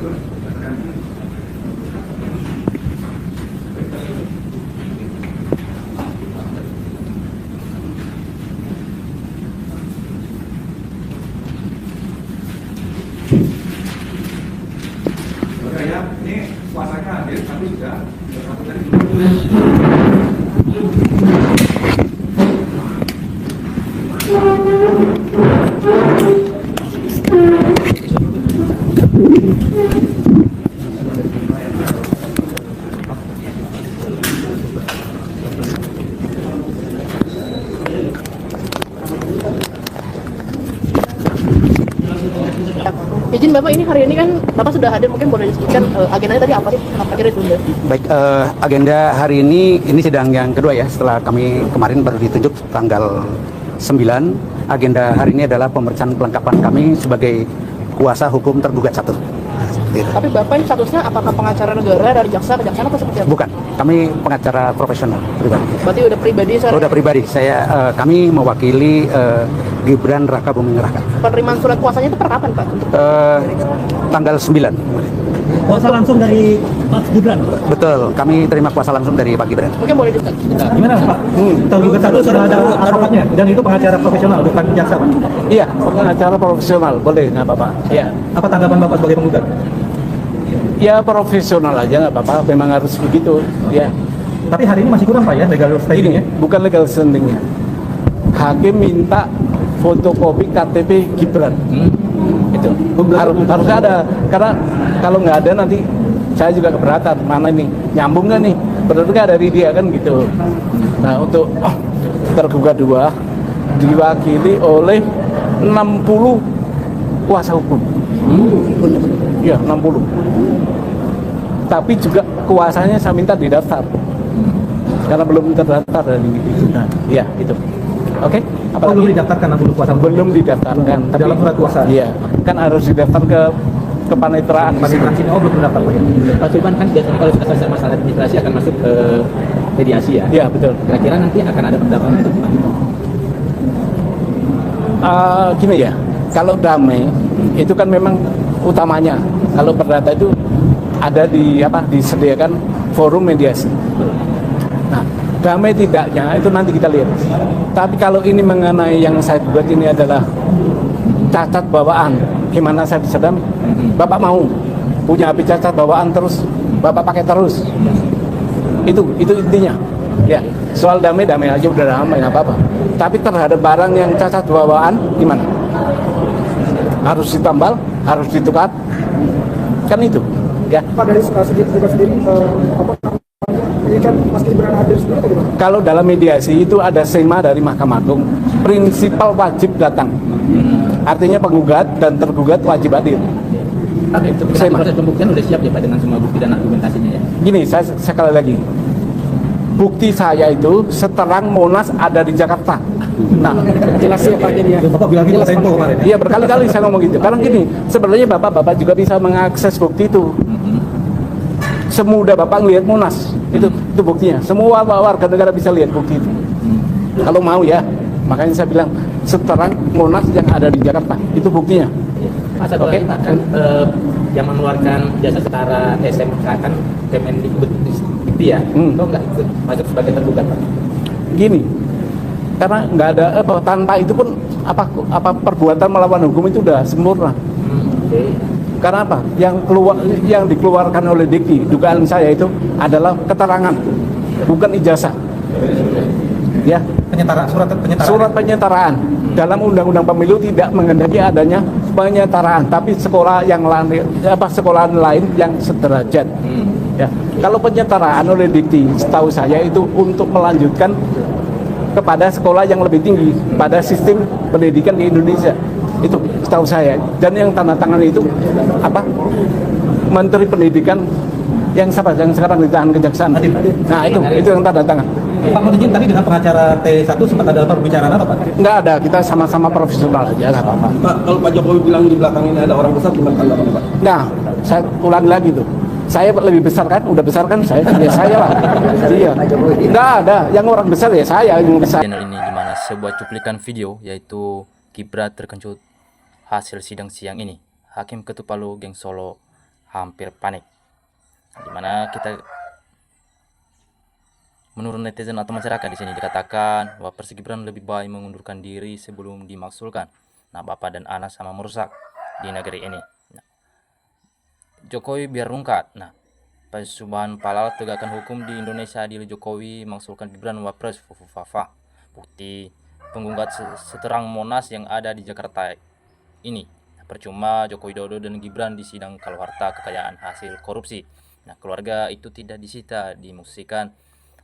Ini kuasanya hadir, tapi sudah tadi. Izin Bapak, ini hari ini kan Bapak sudah hadir, mungkin boleh disebutkan agendanya tadi apa sih? Kenapa akhirnya ditunda? Baik, agenda hari ini sidang yang kedua ya, setelah kami kemarin baru ditunjuk tanggal 9. Agenda hari ini adalah pemeriksaan kelengkapan kami sebagai kuasa hukum tergugat 1. Tapi Bapak ini statusnya apakah pengacara negara dari jaksa ke jaksa atau seperti apa? Bukan, kami pengacara profesional pribadi. Berarti udah pribadi, Udah pribadi, kami mewakili Gibran Raka Buming Raka. Penerimaan surat kuasanya itu per kapan Pak? Tanggal 9. Kuasa langsung dari Pak Gibran? Betul, kami terima kuasa langsung dari Pak Gibran. Mungkin boleh disebutkan. Gimana Pak? Tergugat 1 sudah ada advokatnya dan itu pengacara profesional bukan jaksa Pak? Iya, pengacara profesional, boleh nggak Bapak? Iya. Apa tanggapan Bapak sebagai penggugat? Ya profesional aja nggak apa-apa, memang harus begitu ya. Tapi hari ini masih kurang Pak ya legal standing ya? Bukan legal standingnya. Hakim minta fotokopi KTP Gibran. Itu harus ada, karena kalau nggak ada nanti saya juga keberatan. Mana ini nyambung nggak nih? Benar nggak dari dia kan gitu. Nah untuk tergugat 2 diwakili oleh 60 kuasa hukum. Ya 60. Tapi juga kuasanya saya minta didaftar karena belum terdaftar dari itu. Nah, ya itu. Oke. Apa belum didaftarkan 60 kuasa hukum? Belum didaftarkan. Tapi dalam surat kuasa. Iya, kan harus didaftar ke kepaniteraan. Paniteraan sini belum terdaftar Pak ya? Pak Firman, kan biasanya kalau sudah selesai masalah administrasi akan masuk ke mediasi ya? Iya betul. Kira-kira nanti akan ada pendaftaran untuk Pak? Gini ya, kalau damai itu kan memang utamanya. Kalau perdata itu ada disediakan forum mediasi. Nah, damai tidaknya itu nanti kita lihat. Tapi kalau ini mengenai yang saya buat ini adalah cacat bawaan, gimana saya bisa damai? Bapak mau punya HP cacat bawaan terus Bapak pakai terus? Itu intinya. Ya, soal damai aja udah damai nggak apa-apa. Tapi terhadap barang yang cacat bawaan gimana? Harus ditambal, harus ditukar, kan itu. Ya. Pak dari segi tugas sendiri, ini kan Mas Gibran hadir sendiri atau gimana? Kalau dalam mediasi itu ada sema dari Mahkamah Agung, prinsipal wajib datang. Artinya penggugat dan tergugat wajib hadir. Itu proses pembuktian sudah siap ya Pak dengan semua bukti dan argumentasinya ya? Gini, saya sekali lagi. Bukti saya itu seterang Monas ada di Jakarta. Nah, Jelas ya Pak jadi ya. Bapak bilang gitu Tempo kemarin. iya berkali-kali saya ngomong gitu. Karena gini, sebenarnya Bapak juga bisa mengakses bukti itu. Semudah Bapak ngelihat Monas, itu buktinya. Semua warga negara bisa lihat bukti itu. Kalau mau ya, makanya saya bilang seterang Monas yang ada di Jakarta, itu buktinya. Pak, satu lagi Pak, kan yang mengeluarkan jasa setara SMK kan Kemendikbud ya? Kok nggak ikut masuk sebagai tergugat Pak? Gini, karena nggak ada tanpa itu pun apa perbuatan melawan hukum itu udah sempurna. Okay. Karena apa? Yang dikeluarkan oleh Dikti, dugaan saya itu adalah keterangan, bukan ijazah. Ya, surat penyetaraan. Dalam Undang-Undang Pemilu tidak menghendaki adanya penyetaraan, tapi sekolah yang lain, sekolahan lain yang sederajat. Ya, kalau penyetaraan oleh Dikti, setahu saya itu untuk melanjutkan kepada sekolah yang lebih tinggi pada sistem pendidikan di Indonesia. Itu setahu saya. Dan yang tanda tangan itu Menteri Pendidikan yang sekarang ditahan kejaksaan. Nah itu yang tanda tangan. Pak Menteri tadi dengan pengacara T1 sempat ada pembicaraan apa Pak? Nggak ada, kita sama-sama profesional aja, nggak apa-apa. Pak, kalau Pak Jokowi bilang di belakang ini ada orang besar, gimana tanggapannya Pak? Nah, saya ulangi lagi tuh. Saya lebih besar kan, udah besar kan saya, ya saya lah. Iya. Nggak ada, yang orang besar ya saya yang besar. Channel ini dimana sebuah cuplikan video yaitu Gibran terkencut hasil sidang siang ini. Hakim Ketua Palu Geng Solo hampir panik. Dimana kita menurut netizen atau masyarakat di sini dikatakan bahwa Wapres Gibran lebih baik mengundurkan diri sebelum dimaksulkan. Nah, bapak dan anak sama merusak di negeri ini. Nah, Jokowi biar rungkat. Nah, Subhan Palal tegakkan hukum di Indonesia adil. Jokowi maksulkan Gibran Wapres Fufufafa. Bukti penggugat seterang Monas yang ada di Jakarta ini. Percuma Joko Widodo dan Gibran di sidang kalau harta kekayaan hasil korupsi. Nah, keluarga itu tidak disita, dimuksikan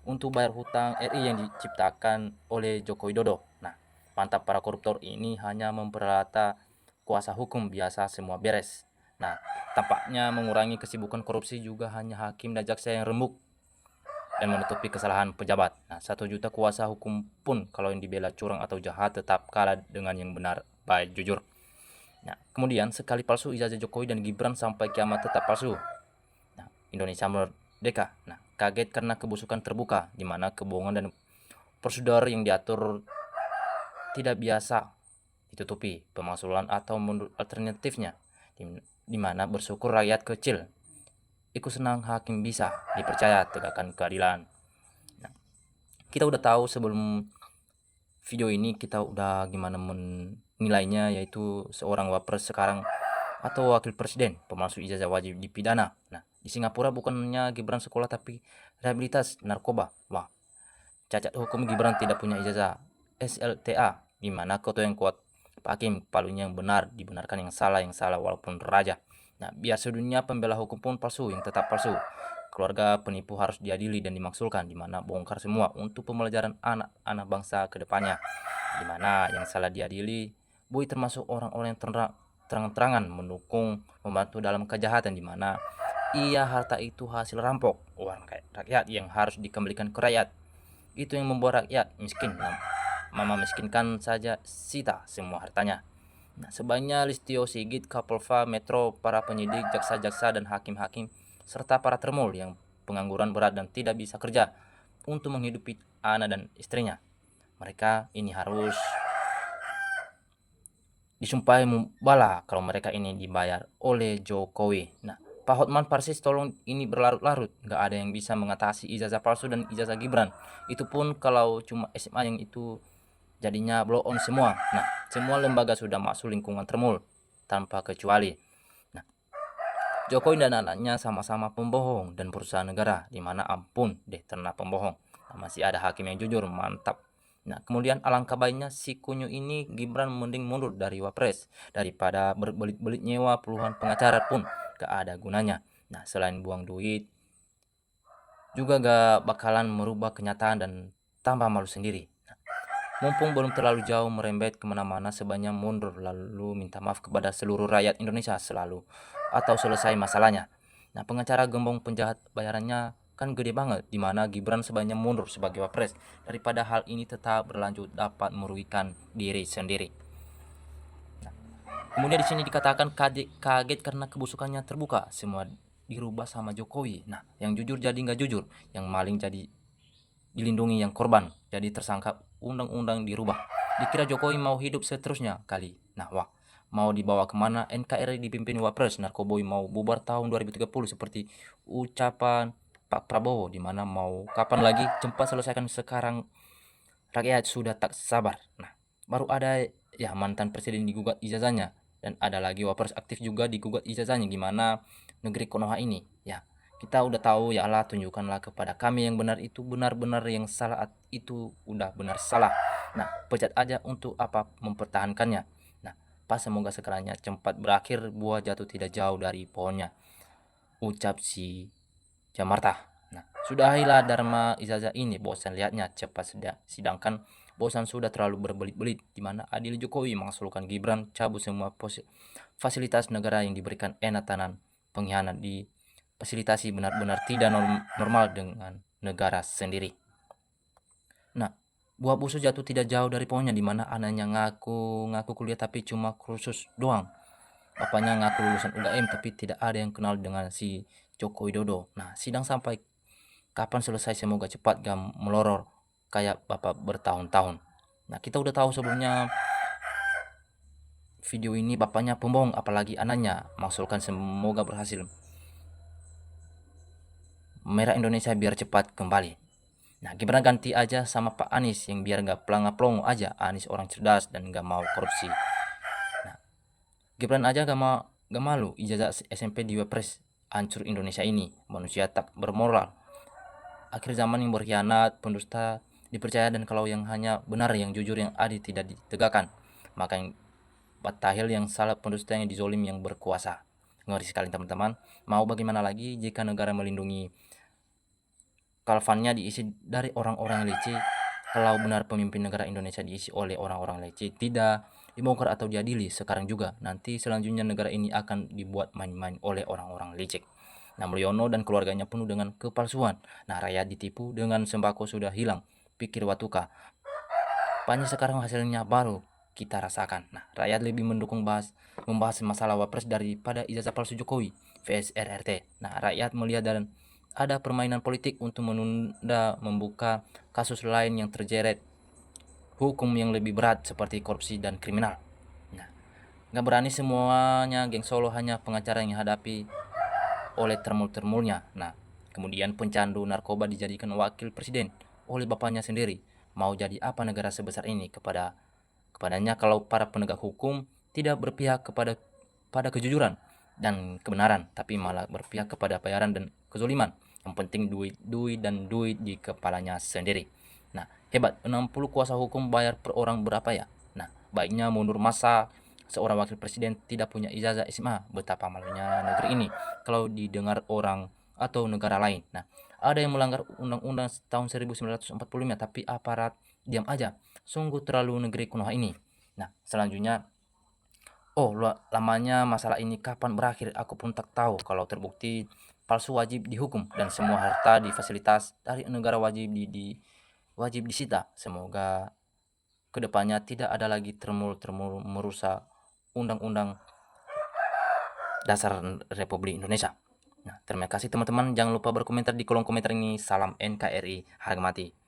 untuk bayar hutang RI yang diciptakan oleh Joko Widodo. Nah, mantap para koruptor ini hanya memperalata kuasa hukum biasa semua beres. Nah, tampaknya mengurangi kesibukan korupsi juga hanya hakim dan jaksa yang rembuk dan menutupi kesalahan pejabat. Nah, 1 juta kuasa hukum pun kalau yang dibela curang atau jahat tetap kalah dengan yang benar, baik, jujur. Nah, kemudian sekali palsu ijazah Jokowi dan Gibran sampai kiamat tetap palsu. Nah, Indonesia merdeka. Nah, kaget karena kebusukan terbuka, di mana kebohongan dan prosedur yang diatur tidak biasa ditutupi pemaksulan atau mundur alternatifnya, di mana bersyukur rakyat kecil ikut senang hakim bisa dipercaya tegakkan keadilan. Nah, kita udah tahu sebelum video ini kita udah gimana menilainya, yaitu seorang wapres sekarang atau wakil presiden pemalsu ijazah wajib dipidana. Nah, di Singapura bukannya Gibran sekolah tapi rehabilitas narkoba. Wah, cacat hukum Gibran tidak punya ijazah SLTA, di mana ketua yang kuat Pak Hakim, palunya yang benar dibenarkan yang salah walaupun raja. Nah, biar sedunia pembela hukum pun palsu yang tetap palsu. Keluarga penipu harus diadili dan dimaksulkan, di mana bongkar semua untuk pembelajaran anak-anak bangsa ke depannya. Di mana yang salah diadili, Boy termasuk orang-orang yang terang-terangan mendukung membantu dalam kejahatan, di mana ia harta itu hasil rampok uang rakyat yang harus dikembalikan ke rakyat. Itu yang membuat rakyat miskin. Nah, mama miskinkan saja sita semua hartanya. Nah, sebanyak Listio Sigit, Kapolva, Metro, para penyidik, jaksa-jaksa dan hakim-hakim serta para termul yang pengangguran berat dan tidak bisa kerja untuk menghidupi anak dan istrinya. Mereka ini harus disumpahi bala kalau mereka ini dibayar oleh Jokowi. Nah, Pak Hotman Parsis tolong ini berlarut-larut, nggak ada yang bisa mengatasi ijazah palsu dan ijazah Gibran. Itu pun kalau cuma SMA yang itu jadinya blow on semua. Nah, semua lembaga sudah masuk lingkungan termul tanpa kecuali. Nah, Jokowi dan anaknya sama-sama pembohong dan perusahaan negara, di mana ampun deh ternak pembohong. Nah, masih ada hakim yang jujur, mantap. Nah, kemudian alangkah baiknya si kunyu ini Gibran mending mundur dari Wapres daripada berbelit-belit nyewa puluhan pengacara pun gak ada gunanya. Nah, selain buang duit juga gak bakalan merubah kenyataan dan tambah malu sendiri. Mumpung belum terlalu jauh merembet kemana-mana, sebanyak mundur lalu minta maaf kepada seluruh rakyat Indonesia selalu atau selesai masalahnya. Nah, pengacara gembong penjahat bayarannya kan gede banget, dimana Gibran sebanyak mundur sebagai wapres daripada hal ini tetap berlanjut dapat merugikan diri sendiri. Nah, kemudian di sini dikatakan kaget karena kebusukannya terbuka, semua dirubah sama Jokowi. Nah, yang jujur jadi nggak jujur, yang maling jadi dilindungi, yang korban jadi tersangka, undang-undang dirubah. Dikira Jokowi mau hidup seterusnya kali. Nah, wah, mau dibawa kemana? NKRI dipimpin Wapres, narkoboy mau bubar tahun 2030 seperti ucapan Pak Prabowo, dimana mau kapan lagi, cepat selesaikan sekarang, rakyat sudah tak sabar. Nah, baru ada ya mantan presiden digugat ijazahnya, dan ada lagi Wapres aktif juga digugat ijazahnya, gimana negeri Konoha ini ya. Kita udah tahu, ya Allah tunjukkanlah kepada kami yang benar itu benar-benar, yang salah itu udah benar salah. Nah, pecat aja untuk apa mempertahankannya. Nah, pas semoga sekarangnya cepat berakhir, buah jatuh tidak jauh dari pohonnya, ucap si Jamarta. Nah, sudahilah Dharma ijazah ini, bosan lihatnya, cepat sidangkan, bosan sudah terlalu berbelit-belit, di mana adil Jokowi mengusulkan Gibran cabut semua fasilitas negara yang diberikan enak tanan pengkhianat di fasilitasi benar-benar tidak normal dengan negara sendiri. Nah, buah busuk jatuh tidak jauh dari pohonnya, di mana anaknya ngaku kuliah tapi cuma kursus doang. Bapaknya ngaku lulusan UGM tapi tidak ada yang kenal dengan si Joko Widodo. Nah, sidang sampai kapan selesai? Semoga cepat gak melorot kayak bapak bertahun-tahun. Nah, kita udah tahu sebelumnya video ini bapaknya pembohong, apalagi anaknya. Maksulkan semoga berhasil merah Indonesia biar cepat kembali. Nah, Gibran ganti aja sama Pak Anies yang biar nggak pelongo aja. Anies orang cerdas dan nggak mau korupsi. Nah, Gibran aja gak malu ijazah SMP di Wapres. Hancur Indonesia ini, manusia tak bermoral. Akhir zaman yang berkhianat, pendusta dipercaya, dan kalau yang hanya benar, yang jujur, yang adil tidak ditegakkan. Maka yang batahil, yang salah, pendusta, yang dizolim, yang berkuasa. Ngeri sekali teman-teman. Mau bagaimana lagi jika negara melindungi kalfannya diisi dari orang-orang leceh? Kalau benar pemimpin negara Indonesia diisi oleh orang-orang leceh, tidak dibongkar atau diadili sekarang juga, nanti selanjutnya negara ini akan dibuat main-main oleh orang-orang leceh. Nah, Mulyono dan keluarganya penuh dengan kepalsuan. Nah, rakyat ditipu dengan sembako sudah hilang. Pikir Watuka. Banyak sekarang hasilnya baru kita rasakan. Nah, rakyat lebih mendukung membahas masalah Wapres daripada ijazah palsu Jokowi vs RRT. Nah, rakyat melihat dan ada permainan politik untuk menunda membuka kasus lain yang terjerat hukum yang lebih berat seperti korupsi dan kriminal. Nah, nggak berani semuanya geng Solo hanya pengacara yang hadapi oleh termul-termulnya. Nah, kemudian pencandu narkoba dijadikan wakil presiden oleh bapaknya sendiri. Mau jadi apa negara sebesar ini kepadanya kalau para penegak hukum tidak berpihak pada kejujuran dan kebenaran, tapi malah berpihak kepada bayaran dan kezoliman. Yang penting duit dan duit di kepalanya sendiri. Nah, hebat, 60 kuasa hukum bayar per orang berapa ya? Nah, baiknya mundur masa seorang wakil presiden tidak punya ijazah SMA. Betapa malunya negeri ini kalau didengar orang atau negara lain. Nah, ada yang melanggar undang-undang tahun 1945 tapi aparat diam aja. Sungguh terlalu negeri kuno ini. Nah, selanjutnya, lamanya masalah ini kapan berakhir? Aku pun tak tahu. Kalau terbukti palsu wajib dihukum dan semua harta difasilitas dari negara wajib disita. Semoga kedepannya tidak ada lagi termul merusak Undang-Undang Dasar Republik Indonesia. Nah, terima kasih teman-teman. Jangan lupa berkomentar di kolom komentar ini. Salam NKRI, harga mati.